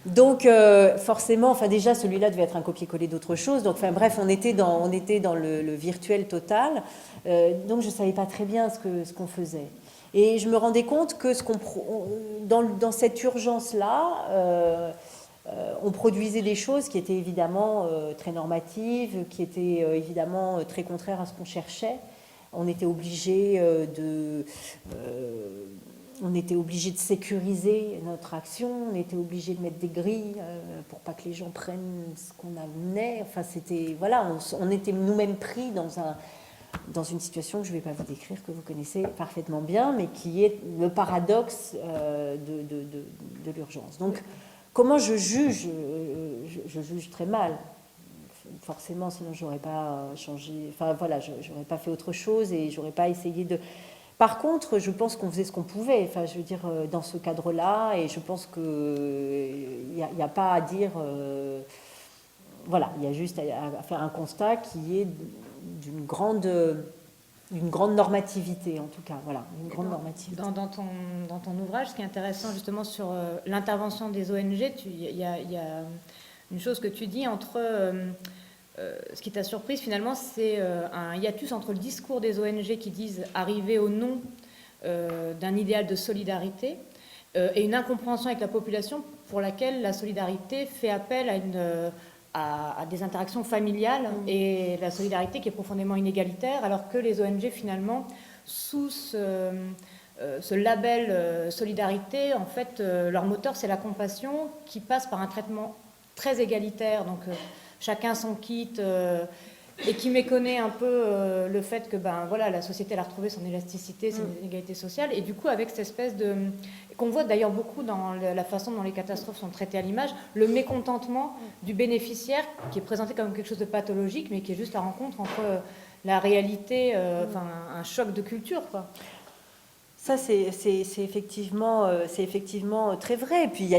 Speaker 1: Donc forcément, enfin déjà celui-là devait être un copier-coller d'autre chose. Donc enfin bref, on était dans le virtuel total. Donc je ne savais pas très bien ce qu'on faisait. Et je me rendais compte que dans cette urgence-là, on produisait des choses qui étaient évidemment très normatives, qui étaient évidemment très contraires à ce qu'on cherchait. On était obligé de sécuriser notre action, on était obligé de mettre des grilles pour pas que les gens prennent ce qu'on amenait. Enfin, c'était voilà, on était nous-mêmes pris dans une situation que je ne vais pas vous décrire, que vous connaissez parfaitement bien, mais qui est le paradoxe de l'urgence. Donc, comment je juge je juge très mal, forcément, sinon je n'aurais pas changé, enfin voilà, je n'aurais pas fait autre chose et je n'aurais pas essayé de... Par contre, je pense qu'on faisait ce qu'on pouvait, enfin je veux dire, dans ce cadre-là, et je pense qu'il n'y a pas à dire... voilà, il y a juste à faire un constat qui est d'une grande normativité, en tout cas. Voilà, une grande normativité.
Speaker 2: Dans ton ouvrage, ce qui est intéressant justement sur l'intervention des ONG, il y a une chose que tu dis entre... ce qui t'a surprise finalement, c'est un hiatus entre le discours des ONG qui disent arriver au nom d'un idéal de solidarité et une incompréhension avec la population pour laquelle la solidarité fait appel à des interactions familiales et la solidarité qui est profondément inégalitaire, alors que les ONG, finalement, sous ce label solidarité, en fait, leur moteur, c'est la compassion qui passe par un traitement très égalitaire. Donc, chacun son kit et qui méconnaît un peu le fait que voilà, la société elle a retrouvé son élasticité, son inégalité sociale, et du coup avec cette espèce de qu'on voit d'ailleurs beaucoup dans la façon dont les catastrophes sont traitées à l'image, le mécontentement du bénéficiaire qui est présenté comme quelque chose de pathologique, mais qui est juste la rencontre entre la réalité, enfin un choc de culture, quoi.
Speaker 1: Ça, c'est effectivement très vrai. Et puis, il y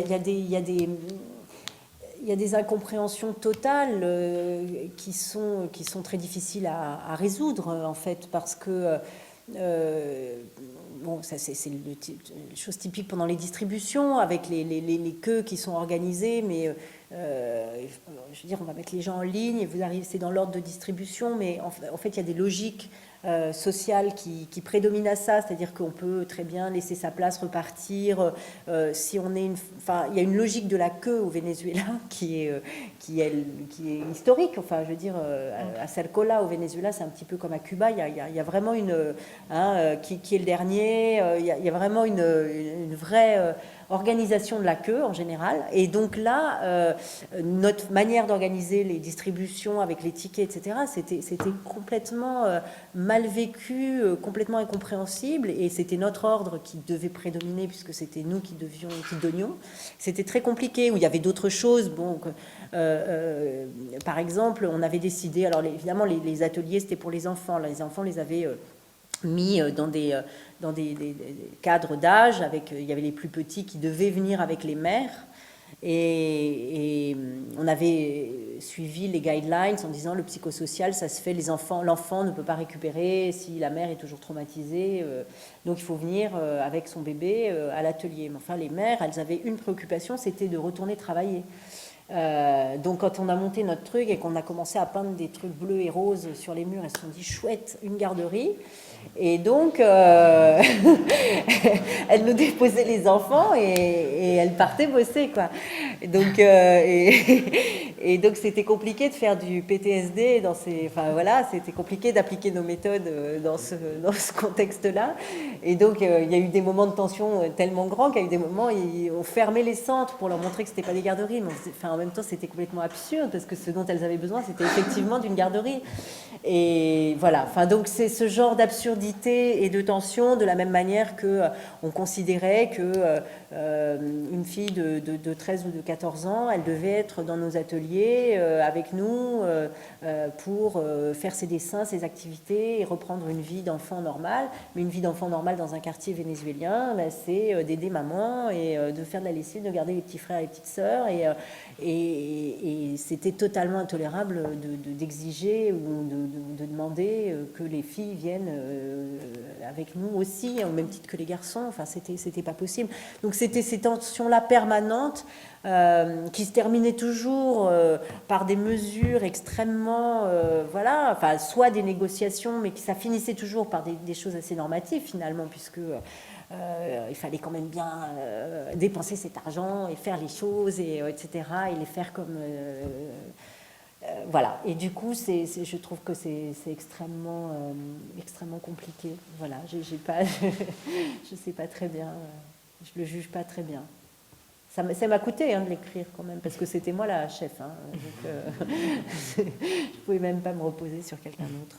Speaker 1: a des incompréhensions totales qui sont très difficiles à résoudre, en fait, parce que, bon, ça c'est une chose typique pendant les distributions, avec les queues qui sont organisées, mais je veux dire, on va mettre les gens en ligne et vous arrivez, c'est dans l'ordre de distribution, mais en fait, il y a des logiques sociales qui prédominent à ça, c'est-à-dire qu'on peut très bien laisser sa place, repartir. Si on est enfin, il y a une logique de la queue au Venezuela qui est historique. Enfin, je veux dire, à Salcola, au Venezuela, c'est un petit peu comme à Cuba. Il y a vraiment qui est le dernier. Il y a vraiment une vraie organisation de la queue en général. Et donc là, notre manière d'organiser les distributions avec les tickets, etc., c'était complètement mal vécu, complètement incompréhensible. Et c'était notre ordre qui devait prédominer puisque c'était nous qui donnions. C'était très compliqué, où il y avait d'autres choses. Bon, par exemple, on avait décidé, alors évidemment les ateliers c'était pour les enfants. Là, les enfants les avaient mis dans des cadres d'âge, avec il y avait les plus petits qui devaient venir avec les mères, et on avait suivi les guidelines en disant le psychosocial ça se fait, l'enfant ne peut pas récupérer si la mère est toujours traumatisée, donc il faut venir avec son bébé à l'atelier. Mais enfin les mères, elles avaient une préoccupation, c'était de retourner travailler. Donc quand on a monté notre truc et qu'on a commencé à peindre des trucs bleus et roses sur les murs, elles se sont dit chouette, une garderie. Et donc elles nous déposaient les enfants et elles partaient bosser, quoi. Et donc donc c'était compliqué de faire du PTSD enfin voilà, c'était compliqué d'appliquer nos méthodes dans ce contexte-là. Et donc il y a eu des moments de tension tellement grands qu'il y a eu des moments où on fermait les centres pour leur montrer que c'était pas des garderies, mais en même temps c'était complètement absurde parce que ce dont elles avaient besoin c'était effectivement d'une garderie. Et voilà, enfin donc c'est ce genre d'absurdité et de tension, de la même manière que on considérait que une fille de 13 ou de 14 ans, elle devait être dans nos ateliers avec nous pour faire ses dessins, ses activités et reprendre une vie d'enfant normale. Mais une vie d'enfant normale dans un quartier vénézuélien, c'est d'aider maman et de faire de la lessive, de garder les petits frères et les petites sœurs, et c'était totalement intolérable d'exiger ou de demander que les filles viennent avec nous aussi, au même titre que les garçons. Enfin, c'était pas possible. Donc c'était ces tensions-là permanentes qui se terminaient toujours par des mesures extrêmement, voilà, enfin, soit des négociations, mais ça finissait toujours par des choses assez normatives finalement, puisque il fallait quand même bien dépenser cet argent et faire les choses, etc., et les faire comme... voilà. Et du coup, je trouve que c'est extrêmement compliqué. Voilà, je sais pas très bien, je le juge pas très bien. Ça m'a coûté de l'écrire quand même, parce que c'était moi la chef. Donc, je pouvais même pas me reposer sur quelqu'un d'autre.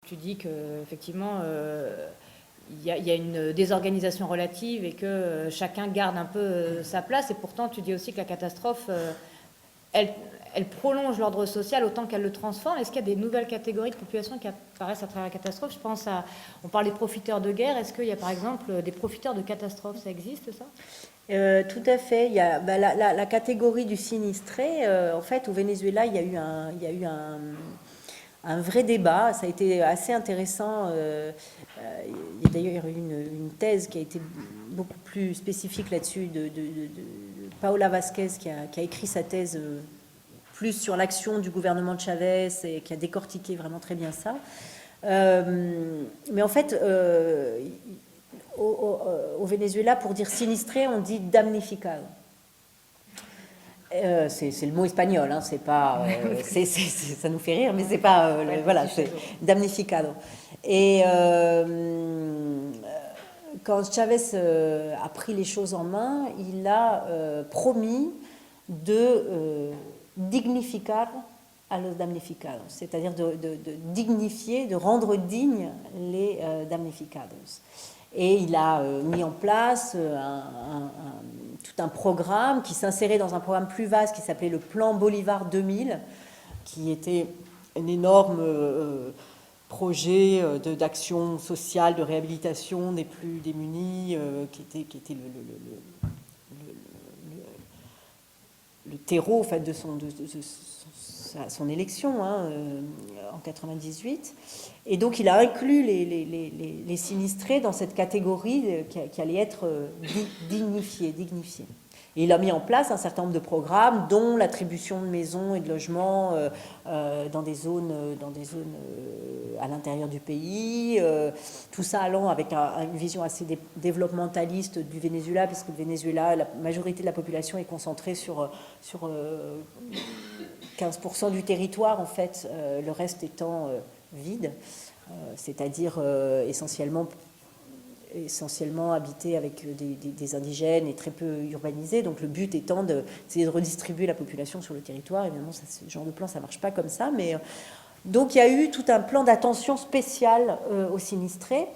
Speaker 2: Tu dis qu'effectivement, il y a une désorganisation relative et que chacun garde un peu sa place. Et pourtant, tu dis aussi que la catastrophe, elle prolonge l'ordre social autant qu'elle le transforme. Est-ce qu'il y a des nouvelles catégories de population qui apparaissent à travers la catastrophe? Je pense on parle des profiteurs de guerre. Est-ce qu'il y a par exemple des profiteurs de catastrophe? Ça existe, ça?
Speaker 1: Tout à fait. Il y a la catégorie du sinistré. En fait, au Venezuela, il y a eu un vrai débat. Ça a été assez intéressant. Il y a d'ailleurs eu une thèse qui a été beaucoup plus spécifique là-dessus de Paola Vázquez qui a écrit sa thèse plus sur l'action du gouvernement de Chavez et qui a décortiqué vraiment très bien ça. Mais en fait, au Venezuela, pour dire sinistré, on dit damnificado. C'est le mot espagnol, hein, c'est pas, ça nous fait rire, mais c'est pas, voilà, c'est damnificado. Et quand Chavez a pris les choses en main, il a promis de dignificar a los damnificados, c'est-à-dire de dignifier, de rendre dignes les damnificados. Et il a mis en place tout un programme qui s'insérait dans un programme plus vaste qui s'appelait le Plan Bolivar 2000, qui était un énorme projet d'action sociale, de réhabilitation des plus démunis, qui était le terreau en fait, de son élection hein, en 98. Et donc il a inclus les sinistrés dans cette catégorie qui allait être dignifiée. Et il a mis en place un certain nombre de programmes, dont l'attribution de maisons et de logements dans des zones à l'intérieur du pays, tout ça allant avec une vision assez développementaliste du Venezuela, parce que le Venezuela, la majorité de la population est concentrée sur 15% du territoire, en fait, le reste étant vide, c'est-à-dire essentiellement habité avec des indigènes et très peu urbanisé. Donc le but étant d'essayer de redistribuer la population sur le territoire. Évidemment, ce genre de plan, ça ne marche pas comme ça. Mais, donc il y a eu tout un plan d'attention spécial aux sinistrés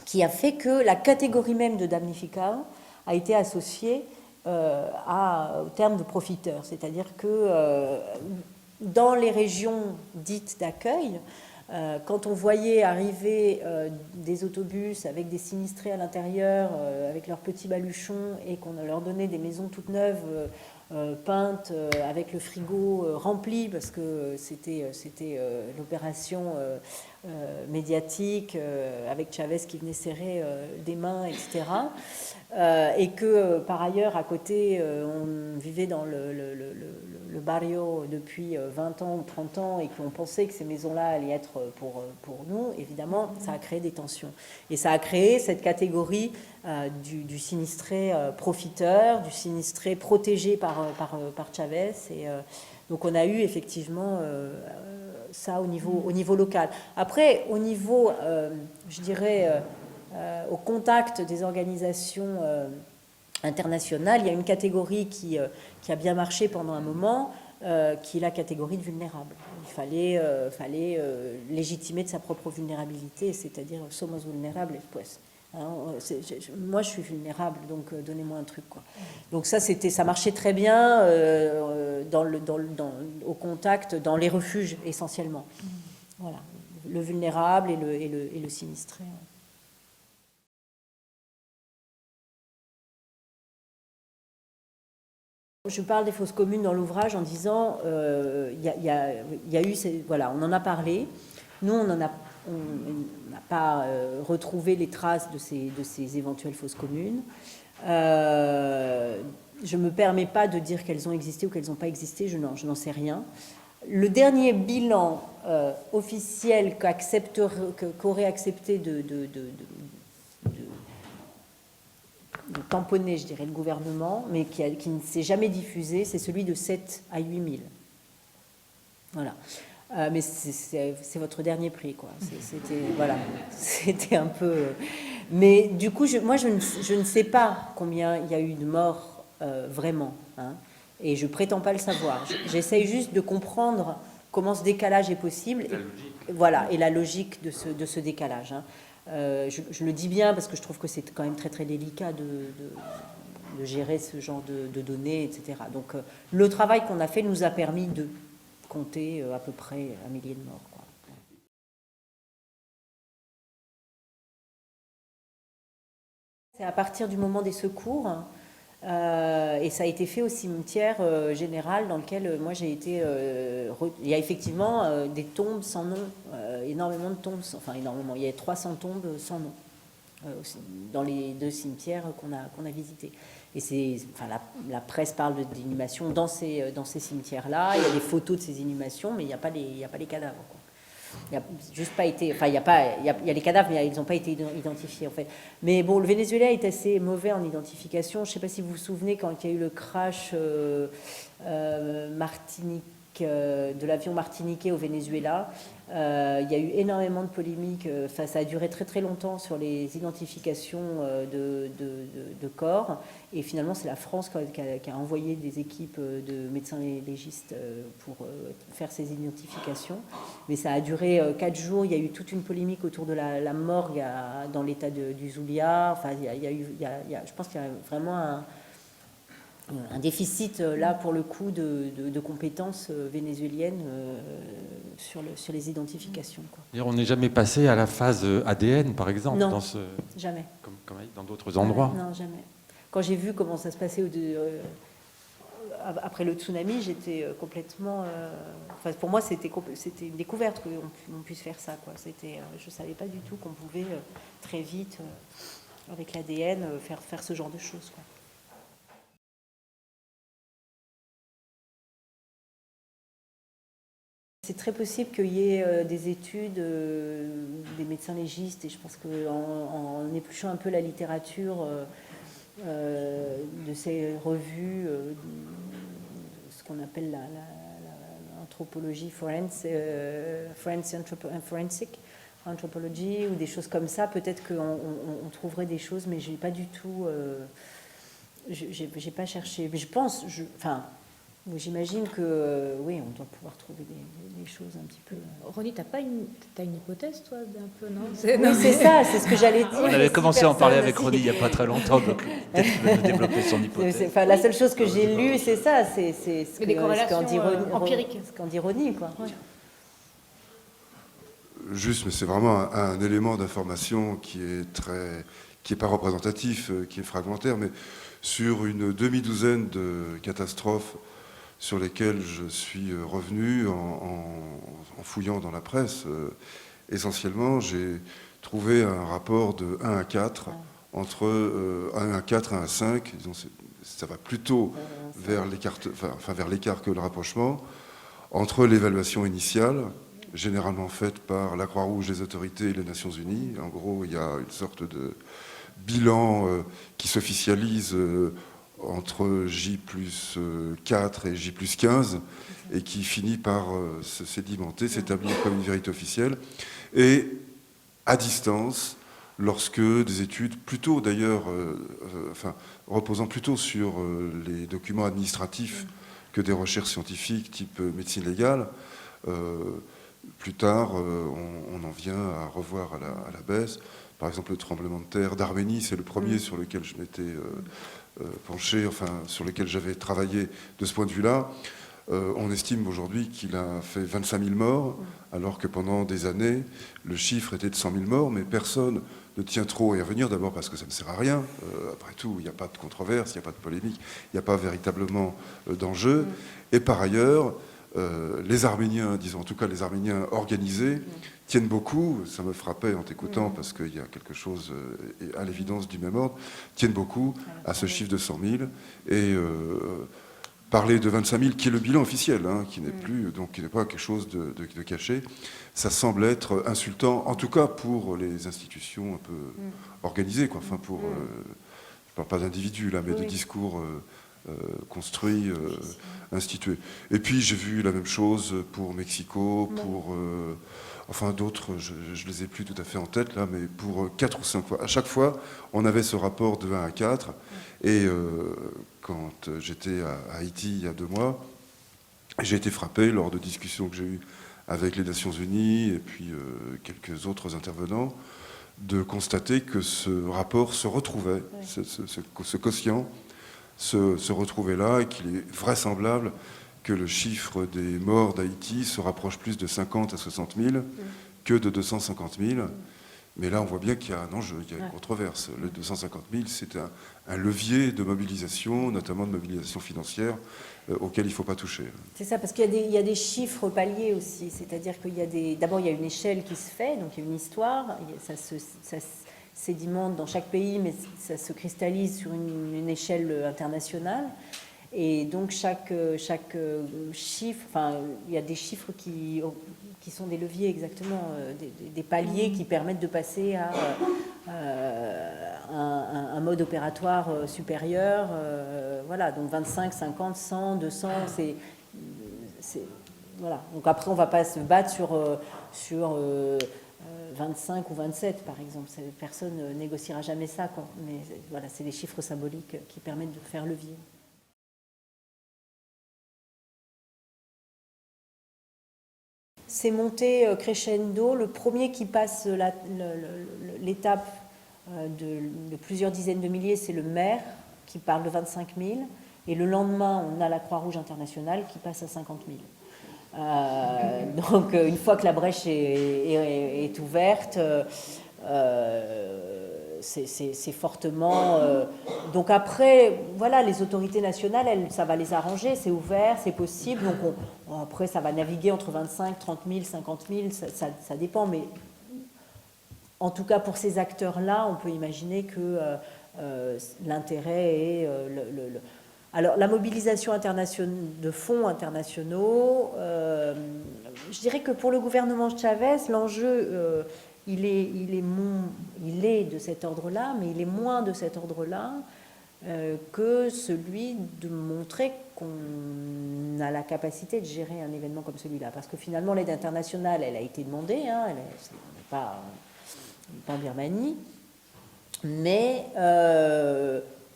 Speaker 1: qui a fait que la catégorie même de damnificado a été associée au terme de profiteur. C'est-à-dire que dans les régions dites d'accueil, quand on voyait arriver des autobus avec des sinistrés à l'intérieur, avec leurs petits baluchons, et qu'on leur donnait des maisons toutes neuves, peintes, avec le frigo rempli, parce que c'était l'opération médiatique, avec Chavez qui venait serrer des mains, etc. Et que par ailleurs, à côté, on vivait dans le barrio depuis 20 ans ou 30 ans et qu'on pensait que ces maisons-là allaient être pour nous, évidemment, ça a créé des tensions. Et ça a créé cette catégorie du sinistré profiteur, du sinistré protégé par Chavez. Et donc on a eu effectivement ça au niveau local. Après, au niveau, je dirais, au contact des organisations internationales, il y a une catégorie qui a bien marché pendant un moment, qui est la catégorie de vulnérables. Il fallait légitimer de sa propre vulnérabilité, c'est-à-dire somos vulnerables, pues. Hein, moi, je suis vulnérable, donc donnez-moi un truc, quoi. Donc ça marchait très bien au contact, dans les refuges essentiellement. Voilà, le vulnérable et le sinistré. Je parle des fosses communes dans l'ouvrage en disant y a eu, voilà, on en a parlé. Nous, on n'a pas retrouvé les traces de ces éventuelles fosses communes. Je ne me permets pas de dire qu'elles ont existé ou qu'elles n'ont pas existé, je n'en sais rien. Le dernier bilan officiel qu'aurait accepté de tamponner, je dirais, le gouvernement, mais qui ne s'est jamais diffusé, c'est celui de 7 à 8 000. Voilà. Mais c'est votre dernier prix, quoi. C'était un peu... Mais du coup, moi, je ne sais pas combien il y a eu de morts vraiment, hein, et je prétends pas le savoir. J'essaye juste de comprendre comment ce décalage est possible. Et la logique de ce décalage. Hein. Je le dis bien parce que je trouve que c'est quand même très très délicat de gérer ce genre de données, etc. Donc le travail qu'on a fait nous a permis de compter à peu près 1 millier de morts, quoi. C'est à partir du moment des secours, et ça a été fait au cimetière général dans lequel moi j'ai été... il y a effectivement des tombes sans nom, énormément de tombes, enfin énormément, il y a 300 tombes sans nom dans les 2 cimetières qu'on a visités. Et la presse parle d'inhumations dans ces cimetières-là, il y a des photos de ces inhumations, mais il n'y a pas les cadavres, quoi. Il n'y a juste pas été... Enfin, il y a les cadavres, mais ils n'ont pas été identifiés, en fait. Mais bon, le Venezuela est assez mauvais en identification. Je ne sais pas si vous vous souvenez, quand il y a eu le crash Martinique, de l'avion martiniquais au Venezuela, il y a eu énormément de polémiques. Ça a duré très très longtemps sur les identifications de corps. Et finalement, c'est la France qui a envoyé des équipes de médecins légistes pour faire ces identifications. Mais ça a duré 4 jours. Il y a eu toute une polémique autour de la morgue dans l'état du Zulia. Enfin, je pense qu'il y a vraiment un déficit, là, pour le coup, de compétences vénézuéliennes sur les identifications, quoi.
Speaker 3: On n'est jamais passé à la phase ADN, par exemple,
Speaker 1: non, jamais.
Speaker 3: Comme dans d'autres endroits.
Speaker 1: Non, jamais. Quand j'ai vu comment ça se passait après le tsunami, j'étais complètement... Enfin, pour moi, c'était une découverte qu'on puisse faire ça, quoi. Je ne savais pas du tout qu'on pouvait très vite, avec l'ADN, faire ce genre de choses, quoi. C'est très possible qu'il y ait des études, des médecins légistes, et je pense qu'en épluchant un peu la littérature de ces revues, ce qu'on appelle l'anthropologie forensic anthropology, ou des choses comme ça, peut-être qu'on trouverait des choses, mais j'ai pas du tout... j'ai pas cherché. Mais je pense... J'imagine que oui, on doit pouvoir trouver des choses un petit peu.
Speaker 2: Ronnie, t'as une hypothèse, toi, d'un peu, non?
Speaker 1: Oui, c'est ça, c'est ce que j'allais dire.
Speaker 4: On avait commencé à en parler avec Ronnie il n'y a pas très longtemps, donc peut-être qu'il va nous développer son hypothèse.
Speaker 1: La seule chose que j'ai lue, c'est ça, c'est ce
Speaker 2: des corrélations empiriques.
Speaker 1: Ce qu'en dit Ronnie, quoi.
Speaker 2: Ouais.
Speaker 5: Juste, mais c'est vraiment un élément d'information qui est pas représentatif, qui est fragmentaire, mais sur une demi-douzaine de catastrophes sur lesquelles je suis revenu en fouillant dans la presse. Essentiellement, j'ai trouvé un rapport de 1 à 4, entre 1 à 4 et 1 à 5. Disons, ça va plutôt vers l'écart que le rapprochement, entre l'évaluation initiale, généralement faite par la Croix-Rouge, les autorités et les Nations Unies. En gros, il y a une sorte de bilan qui s'officialise entre J plus 4 et J plus 15, et qui finit par se sédimenter, s'établir comme une vérité officielle. Et à distance, lorsque des études, plutôt d'ailleurs, reposant plutôt sur les documents administratifs que des recherches scientifiques type médecine légale, plus tard, on en vient à revoir à la baisse. Par exemple, le tremblement de terre d'Arménie, c'est le premier sur lequel je m'étais penché, sur lequel j'avais travaillé de ce point de vue-là. On estime aujourd'hui qu'il a fait 25 000 morts, alors que pendant des années, le chiffre était de 100 000 morts, mais personne ne tient trop à y revenir, d'abord parce que ça ne sert à rien. Après tout, il n'y a pas de controverse, il n'y a pas de polémique, il n'y a pas véritablement d'enjeu. Et par ailleurs, les Arméniens, disons en tout cas les Arméniens organisés, tiennent beaucoup, ça me frappait en t'écoutant parce qu'il y a quelque chose à l'évidence du même ordre, tiennent beaucoup à ce chiffre de 100 000 et parler de 25 000 qui est le bilan officiel, qui n'est plus, donc qui n'est pas quelque chose de caché, ça semble être insultant, en tout cas pour les institutions un peu organisées, quoi. Enfin pour, je parle pas d'individus là, mais de discours construits, institués. Et puis j'ai vu la même chose pour Mexico, pour d'autres, je les ai plus tout à fait en tête là, mais pour 4 ou 5 fois. À chaque fois, on avait ce rapport de 1 à 4. Et quand j'étais à Haïti il y a 2 mois, j'ai été frappé lors de discussions que j'ai eues avec les Nations Unies et puis quelques autres intervenants, de constater que ce rapport se retrouvait, ce quotient se retrouvait là, et qu'il est vraisemblable que le chiffre des morts d'Haïti se rapproche plus de 50 à 60 000 que de 250 000. Mais là, on voit bien qu'il y a un enjeu, il y a une controverse. Le 250 000, c'est un levier de mobilisation, notamment de mobilisation financière, auquel il ne faut pas toucher.
Speaker 1: C'est ça, parce qu'il y a des chiffres paliers aussi. C'est-à-dire qu'il y a d'abord, il y a une échelle qui se fait, donc il y a une histoire. Ça sédimente dans chaque pays, mais ça se cristallise sur une échelle internationale. Et donc chaque chiffre, il y a des chiffres qui sont des leviers exactement, des paliers qui permettent de passer à un mode opératoire supérieur. Voilà, donc 25, 50, 100, 200, voilà. Donc après, on ne va pas se battre sur 25 ou 27, par exemple. Personne ne négociera jamais ça, quoi. Mais voilà, c'est des chiffres symboliques qui permettent de faire levier. C'est monté crescendo. Le premier qui passe l'étape de plusieurs dizaines de milliers, c'est le maire qui parle de 25 000. Et le lendemain, on a la Croix-Rouge internationale qui passe à 50 000. Donc, une fois que la brèche est ouverte, c'est fortement... donc après, voilà, les autorités nationales, ça va les arranger, c'est ouvert, c'est possible. Donc après, ça va naviguer entre 25, 30 000, 50 000, ça dépend. Mais en tout cas, pour ces acteurs-là, on peut imaginer que l'intérêt est... Alors, la mobilisation de fonds internationaux, je dirais que pour le gouvernement Chavez, l'enjeu... Il est de cet ordre-là, mais il est moins de cet ordre-là que celui de montrer qu'on a la capacité de gérer un événement comme celui-là. Parce que finalement, l'aide internationale, elle a été demandée, hein, elle n'est pas en Birmanie, mais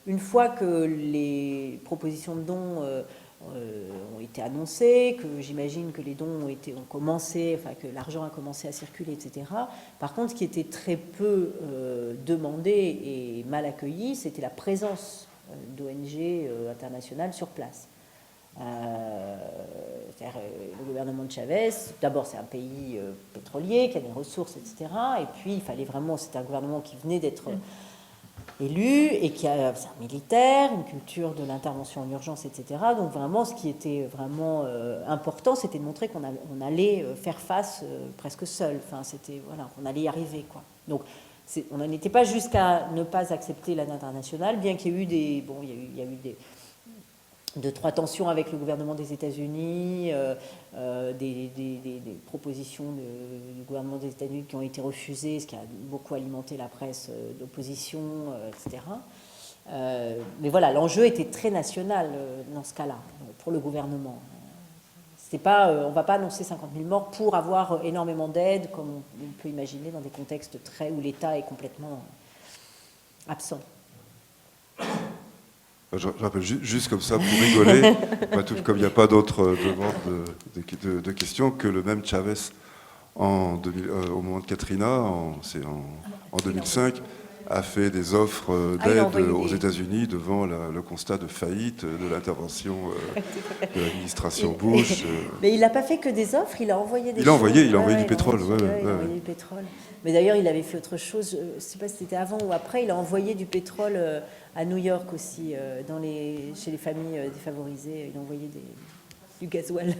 Speaker 1: une fois que les propositions de dons ont été annoncés, que j'imagine que les dons ont commencé, enfin que l'argent a commencé à circuler, etc. Par contre, ce qui était très peu demandé et mal accueilli, c'était la présence d'ONG internationales sur place. Le gouvernement de Chavez, d'abord c'est un pays pétrolier qui a des ressources, etc. Et puis il fallait vraiment, c'était un gouvernement qui venait d'être élu et qui a un militaire, une culture de l'intervention en urgence, etc. Donc vraiment, ce qui était vraiment important, c'était de montrer qu'on allait faire face presque seul. Enfin, c'était voilà, qu'on allait y arriver, quoi. Donc on n'en était pas jusqu'à ne pas accepter l'aide internationale, bien qu'il y ait eu il y a eu deux, trois tensions avec le gouvernement des États-Unis, des propositions du gouvernement des États-Unis qui ont été refusées, ce qui a beaucoup alimenté la presse d'opposition, etc. Mais voilà, l'enjeu était très national dans ce cas-là, pour le gouvernement. C'est pas, on ne va pas annoncer 50 000 morts pour avoir énormément d'aide, comme on peut imaginer dans des contextes où l'État est complètement absent.
Speaker 5: Je rappelle juste comme ça, pour rigoler, comme il n'y a pas d'autres demandes de questions, que le même Chavez, au moment de Katrina, en 2005, a fait des offres d'aide aux États-Unis devant le constat de faillite de l'intervention de l'administration Bush.
Speaker 1: Mais il n'a pas fait que des offres, il a envoyé des choses.
Speaker 5: Il a envoyé du pétrole.
Speaker 1: Il a envoyé du pétrole. Mais d'ailleurs, il avait fait autre chose, je ne sais pas si c'était avant ou après, il a envoyé du pétrole à New York aussi, chez les familles défavorisées, il a envoyé du gasoil.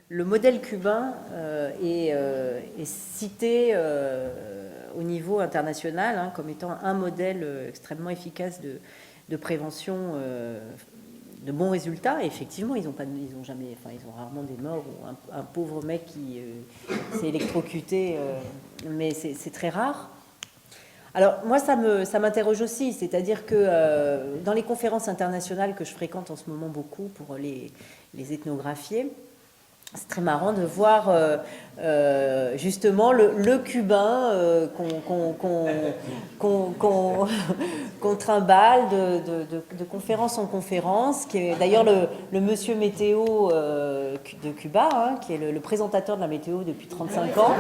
Speaker 1: Le modèle cubain est cité au niveau international, hein, comme étant un modèle extrêmement efficace de prévention de bons résultats. Et effectivement, ils ont rarement des morts ou un pauvre mec qui s'est électrocuté, mais c'est très rare. Alors moi, ça m'interroge aussi, c'est-à-dire que dans les conférences internationales que je fréquente en ce moment beaucoup pour les ethnographier, c'est très marrant de voir justement le Cubain qu'on trimballe de conférence en conférence, qui est d'ailleurs le monsieur météo de Cuba, hein, qui est le présentateur de la météo depuis 35 ans.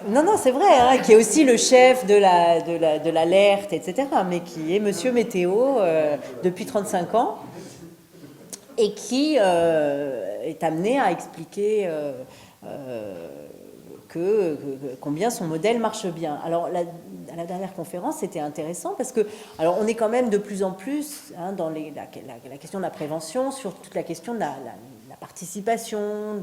Speaker 1: Non, c'est vrai, hein, qui est aussi le chef de l'alerte, etc., mais qui est monsieur météo depuis 35 ans. Et qui est amené à expliquer combien son modèle marche bien. Alors, à la dernière conférence, c'était intéressant parce que, alors, on est quand même de plus en plus dans la question de la prévention, sur toute la question de la participation,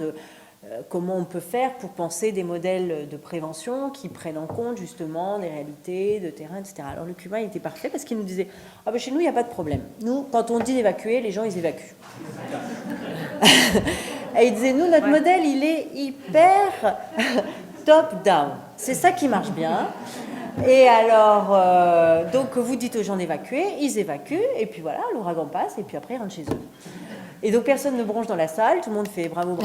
Speaker 1: comment on peut faire pour penser des modèles de prévention qui prennent en compte justement des réalités de terrain, etc. Alors le Cubain, il était parfait parce qu'il nous disait « Ah ben chez nous, il n'y a pas de problème. Nous, quand on dit d'évacuer, les gens, ils évacuent. » Et il disait « Nous, notre modèle, il est hyper top-down. C'est ça qui marche bien. » Et alors, donc vous dites aux gens d'évacuer, ils évacuent, et puis voilà, l'ouragan passe, et puis après ils rentrent chez eux. Et donc personne ne bronche dans la salle, tout le monde fait bravo, bravo.